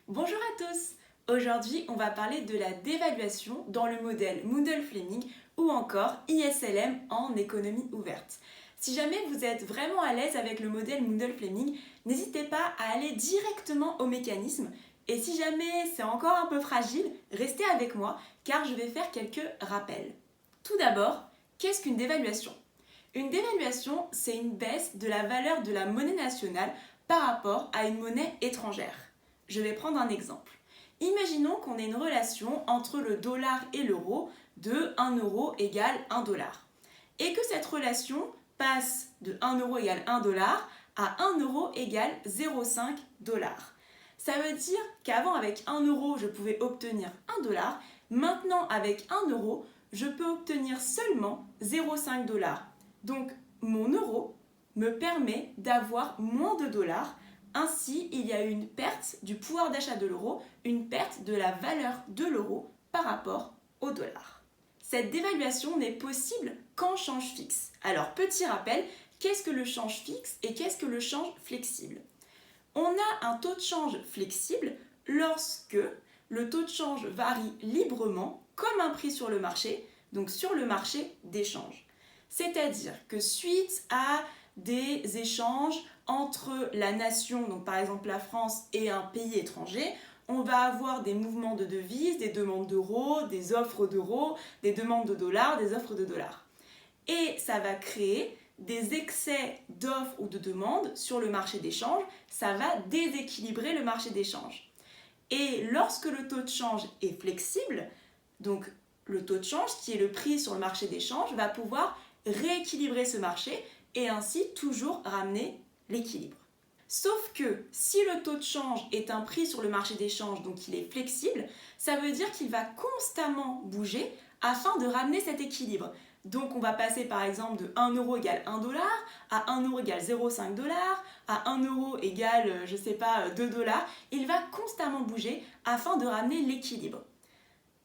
Bonjour à tous! Aujourd'hui, on va parler de la dévaluation dans le modèle Mundell-Fleming ou encore ISLM en économie ouverte. Si jamais vous êtes vraiment à l'aise avec le modèle Mundell-Fleming, n'hésitez pas à aller directement au mécanisme. Et si jamais c'est encore un peu fragile, restez avec moi car je vais faire quelques rappels. Tout d'abord, qu'est-ce qu'une dévaluation? Une dévaluation, c'est une baisse de la valeur de la monnaie nationale par rapport à une monnaie étrangère. Je vais prendre un exemple. Imaginons qu'on ait une relation entre le dollar et l'euro de 1 euro égale 1 dollar. Et que cette relation passe de 1 euro égale 1 dollar à 1 euro égale 0,5 dollar. Ça veut dire qu'avant avec 1 euro je pouvais obtenir 1 dollar. Maintenant avec 1 euro je peux obtenir seulement 0,5 dollar. Donc mon euro me permet d'avoir moins de dollars. Ainsi, il y a une perte du pouvoir d'achat de l'euro, une perte de la valeur de l'euro par rapport au dollar. Cette dévaluation n'est possible qu'en change fixe. Alors, petit rappel, qu'est-ce que le change fixe et qu'est-ce que le change flexible? On a un taux de change flexible lorsque le taux de change varie librement, comme un prix sur le marché, donc sur le marché d'échange. C'est-à-dire que suite à des échanges entre la nation, donc par exemple la France, et un pays étranger, on va avoir des mouvements de devises, des demandes d'euros, des offres d'euros, des demandes de dollars, des offres de dollars. Et ça va créer des excès d'offres ou de demandes sur le marché d'échange, ça va déséquilibrer le marché d'échange. Et lorsque le taux de change est flexible, donc le taux de change, qui est le prix sur le marché d'échange, va pouvoir rééquilibrer ce marché et ainsi toujours ramener l'équilibre. Sauf que si le taux de change est un prix sur le marché d'échange, donc il est flexible, ça veut dire qu'il va constamment bouger afin de ramener cet équilibre. Donc on va passer par exemple de 1 euro égale 1 dollar à 1 euro égale 0,5 dollars, à 1 euro égale, je sais pas, 2 dollars. Il va constamment bouger afin de ramener l'équilibre.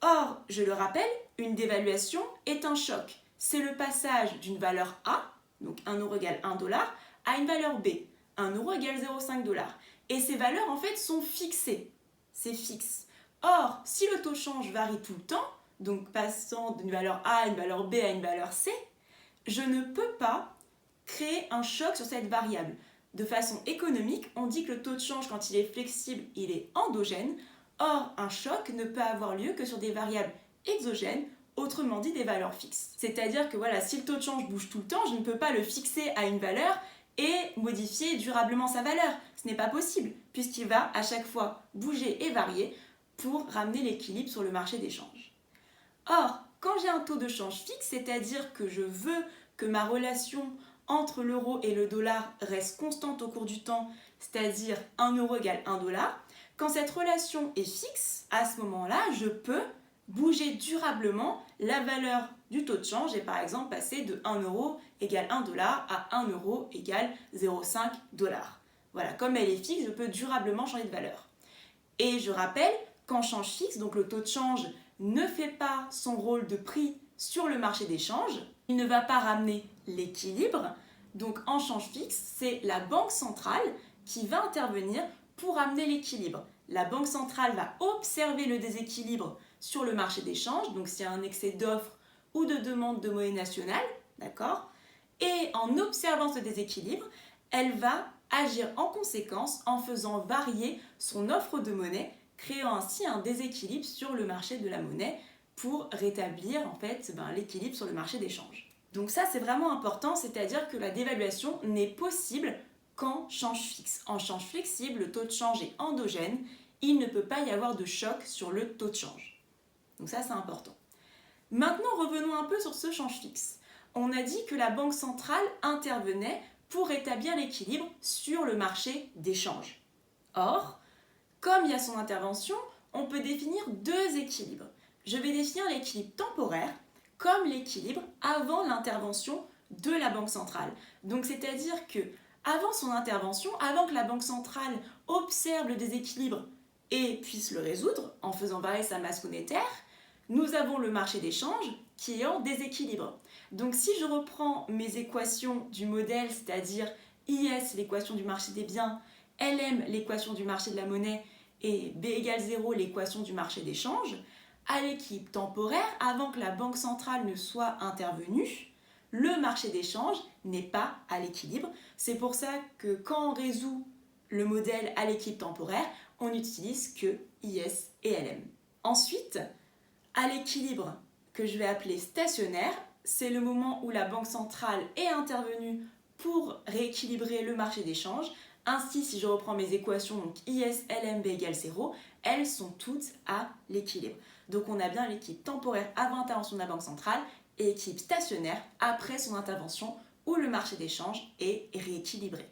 Or, je le rappelle, une dévaluation est un choc. C'est le passage d'une valeur A, donc 1 euro égale 1 dollar, à une valeur B, 1 euro égale 0,5 dollars. Et ces valeurs en fait sont fixées. C'est fixe. Or, si le taux de change varie tout le temps, donc passant d'une valeur A à une valeur B à une valeur C, je ne peux pas créer un choc sur cette variable. De façon économique, on dit que le taux de change, quand il est flexible, il est endogène. Or, un choc ne peut avoir lieu que sur des variables exogènes, autrement dit des valeurs fixes. C'est-à-dire que voilà, si le taux de change bouge tout le temps, je ne peux pas le fixer à une valeur et modifier durablement sa valeur. Ce n'est pas possible, puisqu'il va à chaque fois bouger et varier pour ramener l'équilibre sur le marché d'échange. Or, quand j'ai un taux de change fixe, c'est-à-dire que je veux que ma relation entre l'euro et le dollar reste constante au cours du temps, c'est-à-dire 1 euro égale 1 dollar, quand cette relation est fixe, à ce moment-là, je peux bouger durablement la valeur du taux de change et par exemple passer de 1 euro égale 1 dollar à 1 euro égale 0,5 dollars. Voilà, comme elle est fixe, je peux durablement changer de valeur. Et je rappelle qu'en change fixe, donc le taux de change ne fait pas son rôle de prix sur le marché d'échange, il ne va pas ramener l'équilibre. Donc en change fixe, c'est la banque centrale qui va intervenir pour amener l'équilibre. La banque centrale va observer le déséquilibre sur le marché d'échange, donc s'il y a un excès d'offres ou de demande de monnaie nationale, d'accord? Et en observant ce déséquilibre, elle va agir en conséquence en faisant varier son offre de monnaie, créant ainsi un déséquilibre sur le marché de la monnaie pour rétablir en fait l'équilibre sur le marché d'échange. Donc ça c'est vraiment important, c'est-à-dire que la dévaluation n'est possible qu'en change fixe. En change flexible, le taux de change est endogène, il ne peut pas y avoir de choc sur le taux de change. Donc ça c'est important. Maintenant revenons un peu sur ce change fixe. On a dit que la Banque centrale intervenait pour rétablir l'équilibre sur le marché d'échange. Or, comme il y a son intervention, on peut définir deux équilibres. Je vais définir l'équilibre temporaire comme l'équilibre avant l'intervention de la Banque centrale. Donc c'est-à-dire que avant son intervention, avant que la Banque centrale observe le déséquilibre et puisse le résoudre en faisant varier sa masse monétaire, nous avons le marché d'échange qui est en déséquilibre. Donc si je reprends mes équations du modèle, c'est-à-dire IS, l'équation du marché des biens, LM, l'équation du marché de la monnaie, et B égale 0 l'équation du marché d'échange, à l'équilibre temporaire, avant que la banque centrale ne soit intervenue, le marché d'échange n'est pas à l'équilibre. C'est pour ça que quand on résout le modèle à l'équilibre temporaire, on n'utilise que IS et LM. Ensuite, à l'équilibre que je vais appeler stationnaire, c'est le moment où la banque centrale est intervenue pour rééquilibrer le marché d'échange. Ainsi, si je reprends mes équations, donc IS, LM, B égale 0, elles sont toutes à l'équilibre. Donc on a bien l'équilibre temporaire avant intervention de la banque centrale et équilibre stationnaire après son intervention où le marché d'échange est rééquilibré.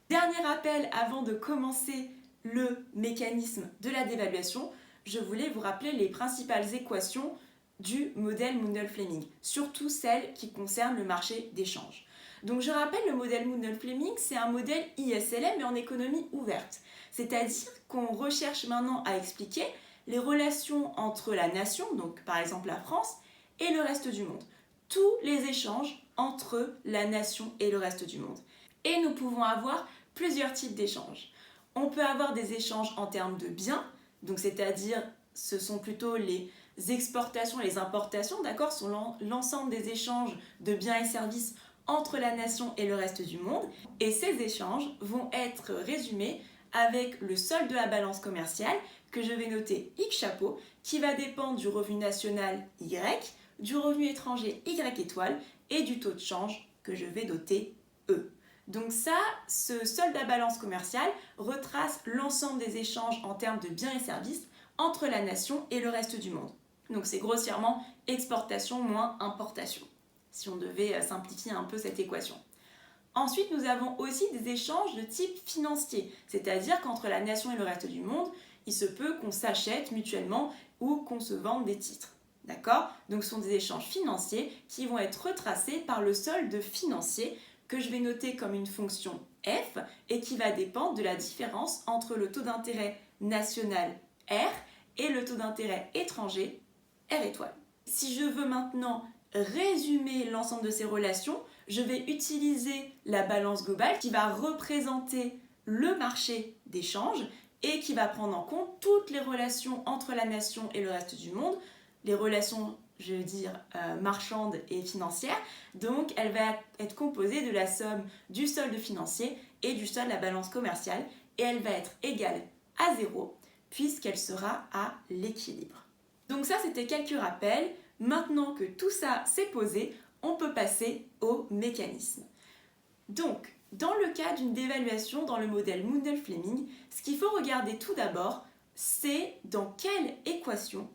Dernier rappel avant de commencer le mécanisme de la dévaluation, je voulais vous rappeler les principales équations du modèle Mundell-Fleming, surtout celles qui concernent le marché d'échange. Donc je rappelle, le modèle Mundell-Fleming, c'est un modèle ISLM mais en économie ouverte. C'est-à-dire qu'on recherche maintenant à expliquer les relations entre la nation, donc par exemple la France, et le reste du monde. Tous les échanges entre la nation et le reste du monde. Et nous pouvons avoir plusieurs types d'échanges. On peut avoir des échanges en termes de biens, donc c'est-à-dire ce sont plutôt les exportations et les importations, d'accord, sont l'ensemble des échanges de biens et services entre la nation et le reste du monde. Et ces échanges vont être résumés avec le solde de la balance commerciale que je vais noter X chapeau, qui va dépendre du revenu national Y, du revenu étranger Y étoile et du taux de change que je vais noter E. Donc ça, ce solde à balance commerciale retrace l'ensemble des échanges en termes de biens et services entre la nation et le reste du monde. Donc c'est grossièrement exportation moins importation, si on devait simplifier un peu cette équation. Ensuite, nous avons aussi des échanges de type financier, c'est-à-dire qu'entre la nation et le reste du monde, il se peut qu'on s'achète mutuellement ou qu'on se vende des titres. D'accord ? Donc ce sont des échanges financiers qui vont être retracés par le solde financier que je vais noter comme une fonction f et qui va dépendre de la différence entre le taux d'intérêt national R et le taux d'intérêt étranger R étoile. Si je veux maintenant résumer l'ensemble de ces relations, je vais utiliser la balance globale qui va représenter le marché d'échange et qui va prendre en compte toutes les relations entre la nation et le reste du monde, les relations, je veux dire, marchandes et financières. Donc, elle va être composée de la somme du solde financier et du solde de la balance commerciale et elle va être égale à 0 puisqu'elle sera à l'équilibre. Donc ça, c'était quelques rappels. Maintenant que tout ça s'est posé, on peut passer au mécanisme. Donc, dans le cas d'une dévaluation dans le modèle Mundell-Fleming, ce qu'il faut regarder tout d'abord, c'est dans quelle équation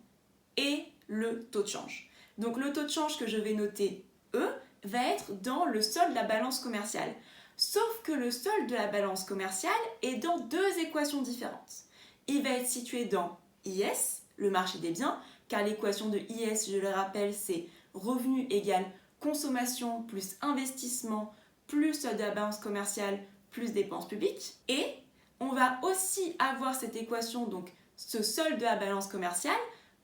est le taux de change. Donc le taux de change que je vais noter E va être dans le solde de la balance commerciale. Sauf que le solde de la balance commerciale est dans deux équations différentes. Il va être situé dans IS, le marché des biens, car l'équation de IS, je le rappelle, c'est revenu égale consommation plus investissement plus solde de la balance commerciale plus dépenses publiques. Et on va aussi avoir cette équation, donc ce solde de la balance commerciale,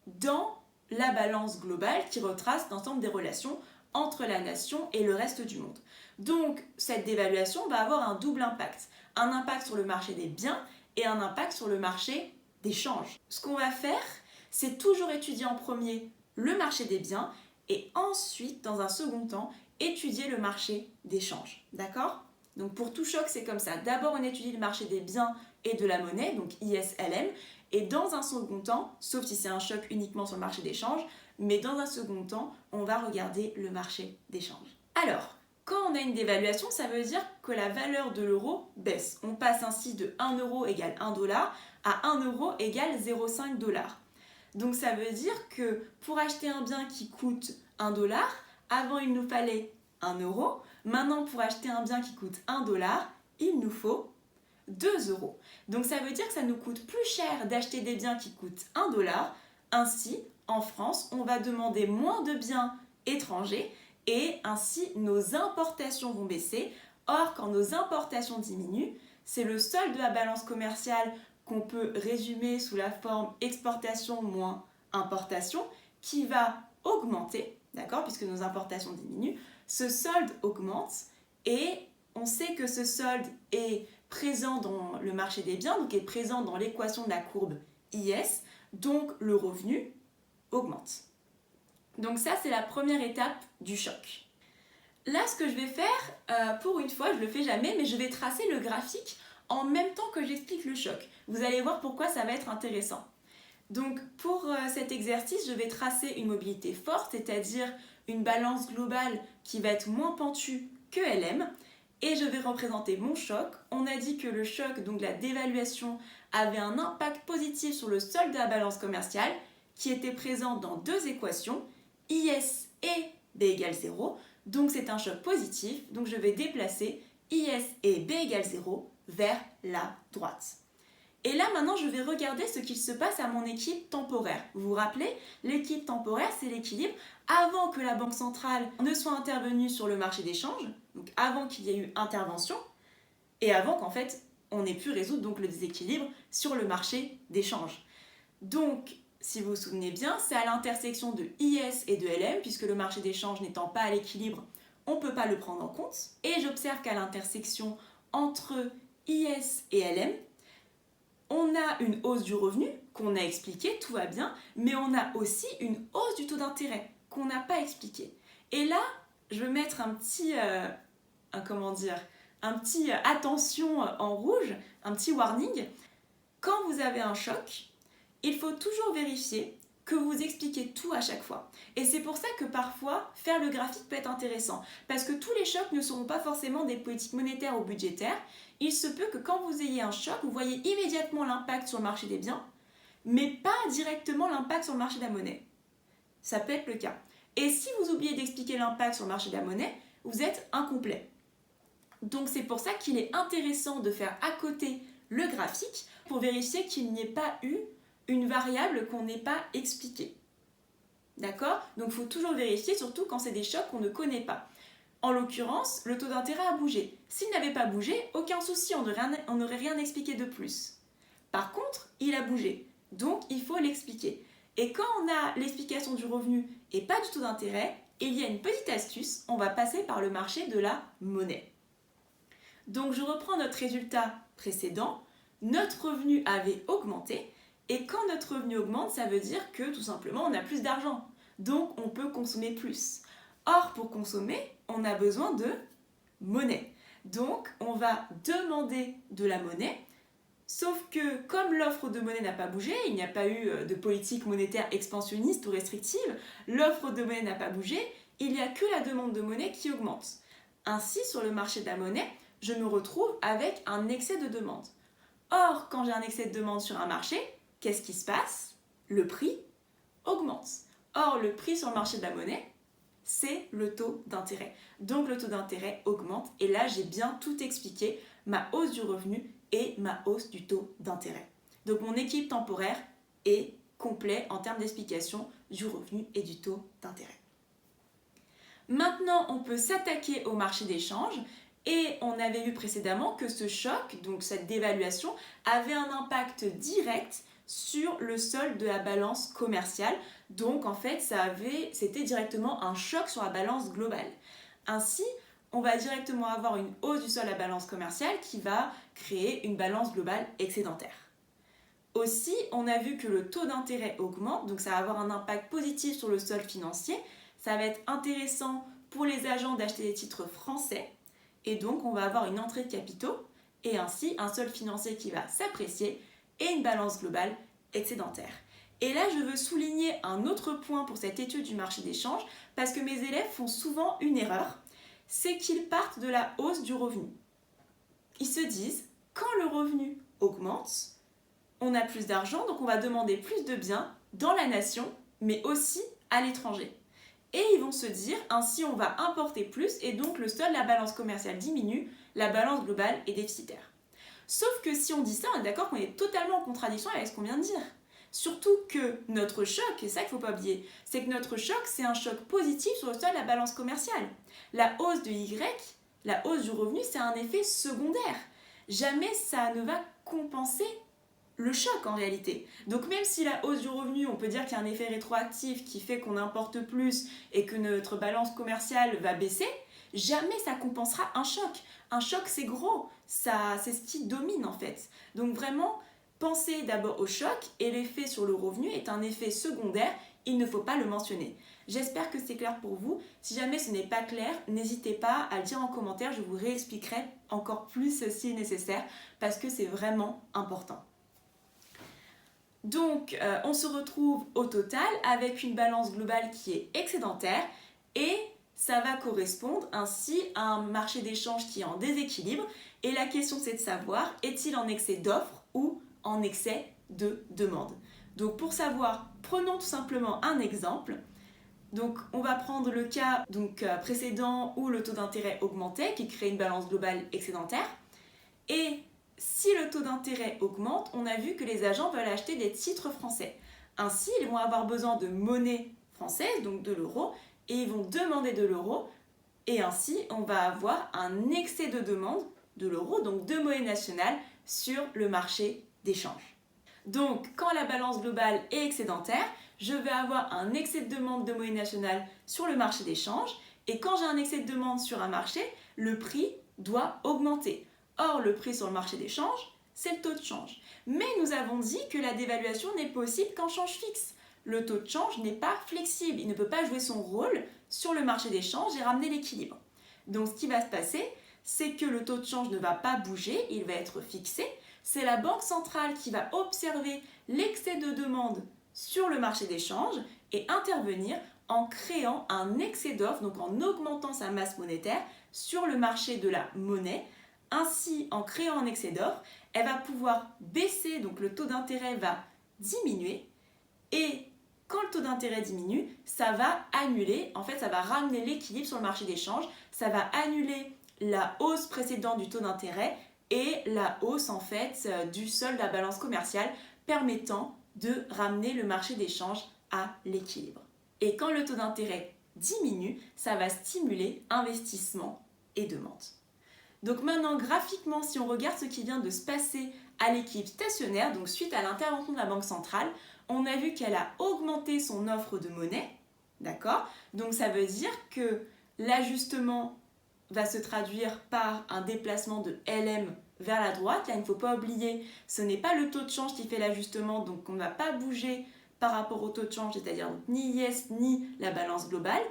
dans la balance globale qui retrace l'ensemble des relations entre la nation et le reste du monde. Donc cette dévaluation va avoir un double impact. Un impact sur le marché des biens et un impact sur le marché des changes. Ce qu'on va faire, c'est toujours étudier en premier le marché des biens et ensuite, dans un second temps, étudier le marché des changes. D'accord ? Donc pour tout choc, c'est comme ça. D'abord, on étudie le marché des biens et de la monnaie, donc ISLM, et dans un second temps, sauf si c'est un choc uniquement sur le marché des changes, mais dans un second temps, on va regarder le marché des changes. Alors, quand on a une dévaluation, ça veut dire que la valeur de l'euro baisse. On passe ainsi de 1 euro égale 1 dollar à 1 euro égale 0,5 dollars. Donc ça veut dire que pour acheter un bien qui coûte 1 dollar, avant il nous fallait 1 euro. Maintenant pour acheter un bien qui coûte 1 dollar, il nous faut 2 euros. Donc ça veut dire que ça nous coûte plus cher d'acheter des biens qui coûtent 1 dollar. Ainsi, en France, on va demander moins de biens étrangers et ainsi nos importations vont baisser. Or, quand nos importations diminuent, c'est le solde de la balance commerciale qu'on peut résumer sous la forme exportation moins importation qui va augmenter, d'accord, puisque nos importations diminuent. Ce solde augmente et on sait que ce solde est présent dans le marché des biens, donc est présent dans l'équation de la courbe IS, donc le revenu augmente. Donc ça, c'est la première étape du choc. Là, ce que je vais faire, pour une fois, je le fais jamais, mais je vais tracer le graphique en même temps que j'explique le choc. Vous allez voir pourquoi ça va être intéressant. Donc pour cet exercice, je vais tracer une mobilité forte, c'est-à-dire une balance globale qui va être moins pentue que LM, et je vais représenter mon choc. On a dit que le choc, donc la dévaluation, avait un impact positif sur le solde de la balance commerciale qui était présent dans deux équations, IS et B égale 0. Donc c'est un choc positif, donc je vais déplacer IS et B égale 0 vers la droite. Et là maintenant je vais regarder ce qu'il se passe à mon équilibre temporaire. Vous vous rappelez, l'équilibre temporaire c'est l'équilibre avant que la banque centrale ne soit intervenue sur le marché des changes, donc avant qu'il y ait eu intervention, et avant qu'en fait on ait pu résoudre donc le déséquilibre sur le marché des changes. Donc si vous vous souvenez bien, c'est à l'intersection de IS et de LM, puisque le marché des changes n'étant pas à l'équilibre, on ne peut pas le prendre en compte. Et j'observe qu'à l'intersection entre IS et LM, on a une hausse du revenu qu'on a expliqué, tout va bien, mais on a aussi une hausse du taux d'intérêt qu'on n'a pas expliqué. Et là, je vais mettre un petit attention en rouge, un petit warning. Quand vous avez un choc, il faut toujours vérifier que vous expliquez tout à chaque fois. Et c'est pour ça que parfois, faire le graphique peut être intéressant. Parce que tous les chocs ne seront pas forcément des politiques monétaires ou budgétaires. Il se peut que quand vous ayez un choc, vous voyez immédiatement l'impact sur le marché des biens, mais pas directement l'impact sur le marché de la monnaie. Ça peut être le cas. Et si vous oubliez d'expliquer l'impact sur le marché de la monnaie, vous êtes incomplet. Donc c'est pour ça qu'il est intéressant de faire à côté le graphique pour vérifier qu'il n'y ait pas eu une variable qu'on n'ait pas expliquée. D'accord? Donc il faut toujours vérifier, surtout quand c'est des chocs qu'on ne connaît pas. En l'occurrence, le taux d'intérêt a bougé. S'il n'avait pas bougé, aucun souci, on n'aurait rien expliqué de plus. Par contre, il a bougé, donc il faut l'expliquer. Et quand on a l'explication du revenu et pas du taux d'intérêt, il y a une petite astuce, on va passer par le marché de la monnaie. Donc je reprends notre résultat précédent, notre revenu avait augmenté, et quand notre revenu augmente, ça veut dire que tout simplement on a plus d'argent, donc on peut consommer plus. Or pour consommer, on a besoin de monnaie. Donc on va demander de la monnaie, sauf que comme l'offre de monnaie n'a pas bougé, il n'y a pas eu de politique monétaire expansionniste ou restrictive, l'offre de monnaie n'a pas bougé, il n'y a que la demande de monnaie qui augmente. Ainsi, sur le marché de la monnaie, je me retrouve avec un excès de demande. Or, quand j'ai un excès de demande sur un marché, qu'est-ce qui se passe? Le prix augmente. Or, le prix sur le marché de la monnaie, c'est le taux d'intérêt. Donc, le taux d'intérêt augmente. Et là, j'ai bien tout expliqué, ma hausse du revenu et ma hausse du taux d'intérêt. Donc, mon équilibre temporaire est complet en termes d'explication du revenu et du taux d'intérêt. Maintenant, on peut s'attaquer au marché des changes. Et on avait vu précédemment que ce choc, donc cette dévaluation, avait un impact direct sur le solde de la balance commerciale. Donc en fait, c'était directement un choc sur la balance globale. Ainsi, on va directement avoir une hausse du solde de la balance commerciale qui va créer une balance globale excédentaire. Aussi, on a vu que le taux d'intérêt augmente, donc ça va avoir un impact positif sur le solde financier. Ça va être intéressant pour les agents d'acheter des titres français. Et donc, on va avoir une entrée de capitaux et ainsi un solde financier qui va s'apprécier et une balance globale excédentaire. Et là, je veux souligner un autre point pour cette étude du marché des changes parce que mes élèves font souvent une erreur, c'est qu'ils partent de la hausse du revenu. Ils se disent, quand le revenu augmente, on a plus d'argent, donc on va demander plus de biens dans la nation, mais aussi à l'étranger. Et ils vont se dire, ainsi on va importer plus et donc le solde de la balance commerciale diminue, la balance globale est déficitaire. Sauf que si on dit ça, on est d'accord qu'on est totalement en contradiction avec ce qu'on vient de dire. Surtout que notre choc, et ça qu'il ne faut pas oublier, c'est que notre choc, c'est un choc positif sur le solde de la balance commerciale. La hausse de Y, la hausse du revenu, c'est un effet secondaire. Jamais ça ne va compenser le choc en réalité. Donc même si la hausse du revenu, on peut dire qu'il y a un effet rétroactif qui fait qu'on importe plus et que notre balance commerciale va baisser, jamais ça compensera un choc. Un choc, c'est gros, ça, c'est ce qui domine en fait. Donc vraiment, pensez d'abord au choc et l'effet sur le revenu est un effet secondaire, il ne faut pas le mentionner. J'espère que c'est clair pour vous. Si jamais ce n'est pas clair, n'hésitez pas à le dire en commentaire, je vous réexpliquerai encore plus si nécessaire parce que c'est vraiment important. Donc, on se retrouve au total avec une balance globale qui est excédentaire et ça va correspondre ainsi à un marché d'échange qui est en déséquilibre. Et la question, c'est de savoir, est-il en excès d'offres ou en excès de demande? Donc, pour savoir, prenons tout simplement un exemple. Donc, on va prendre le cas précédent où le taux d'intérêt augmentait, qui crée une balance globale excédentaire. Et si le taux d'intérêt augmente, on a vu que les agents veulent acheter des titres français. Ainsi, ils vont avoir besoin de monnaie française, donc de l'euro, et ils vont demander de l'euro. Et ainsi, on va avoir un excès de demande de l'euro, donc de monnaie nationale, sur le marché d'échange. Donc, quand la balance globale est excédentaire, je vais avoir un excès de demande de monnaie nationale sur le marché d'échange. Et quand j'ai un excès de demande sur un marché, le prix doit augmenter. Or, le prix sur le marché d'échange, c'est le taux de change. Mais nous avons dit que la dévaluation n'est possible qu'en change fixe. Le taux de change n'est pas flexible, il ne peut pas jouer son rôle sur le marché d'échange et ramener l'équilibre. Donc ce qui va se passer, c'est que le taux de change ne va pas bouger, il va être fixé. C'est la banque centrale qui va observer l'excès de demande sur le marché d'échange et intervenir en créant un excès d'offres, donc en augmentant sa masse monétaire sur le marché de la monnaie. Ainsi, en créant un excès d'offres, elle va pouvoir baisser, donc le taux d'intérêt va diminuer. Et quand le taux d'intérêt diminue, ça va annuler, en fait ça va ramener l'équilibre sur le marché d'échange, ça va annuler la hausse précédente du taux d'intérêt et la hausse en fait du solde de la balance commerciale permettant de ramener le marché d'échange à l'équilibre. Et quand le taux d'intérêt diminue, ça va stimuler investissement et demande. Donc maintenant, graphiquement, si on regarde ce qui vient de se passer à l'équilibre stationnaire, donc suite à l'intervention de la Banque centrale, on a vu qu'elle a augmenté son offre de monnaie, d'accord? Donc ça veut dire que l'ajustement va se traduire par un déplacement de LM vers la droite. Là, il ne faut pas oublier, ce n'est pas le taux de change qui fait l'ajustement, donc on ne va pas bouger par rapport au taux de change, c'est-à-dire ni IS ni la balance globale,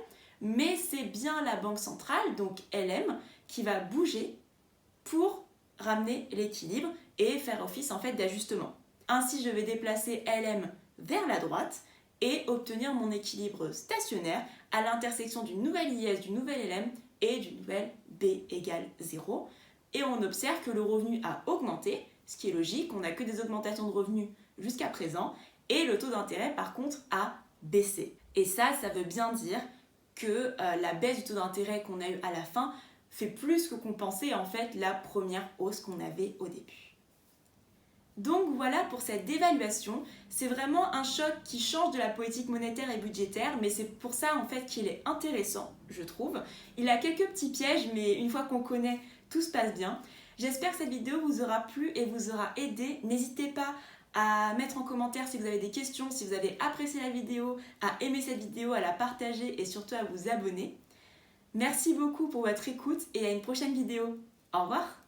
mais c'est bien la Banque centrale, donc LM, qui va bouger pour ramener l'équilibre et faire office en fait d'ajustement. Ainsi, je vais déplacer LM vers la droite et obtenir mon équilibre stationnaire à l'intersection d'une nouvelle IS, du nouvel LM et d'une nouvelle B égale 0. Et on observe que le revenu a augmenté, ce qui est logique, on n'a que des augmentations de revenus jusqu'à présent, et le taux d'intérêt par contre a baissé. Et ça veut bien dire que la baisse du taux d'intérêt qu'on a eu à la fin fait plus que compenser en fait la première hausse qu'on avait au début. Donc voilà pour cette dévaluation, c'est vraiment un choc qui change de la politique monétaire et budgétaire, mais c'est pour ça en fait qu'il est intéressant, je trouve. Il a quelques petits pièges, mais une fois qu'on connaît, tout se passe bien. J'espère que cette vidéo vous aura plu et vous aura aidé. N'hésitez pas à mettre en commentaire si vous avez des questions, si vous avez apprécié la vidéo, à aimer cette vidéo, à la partager et surtout à vous abonner. Merci beaucoup pour votre écoute et à une prochaine vidéo. Au revoir!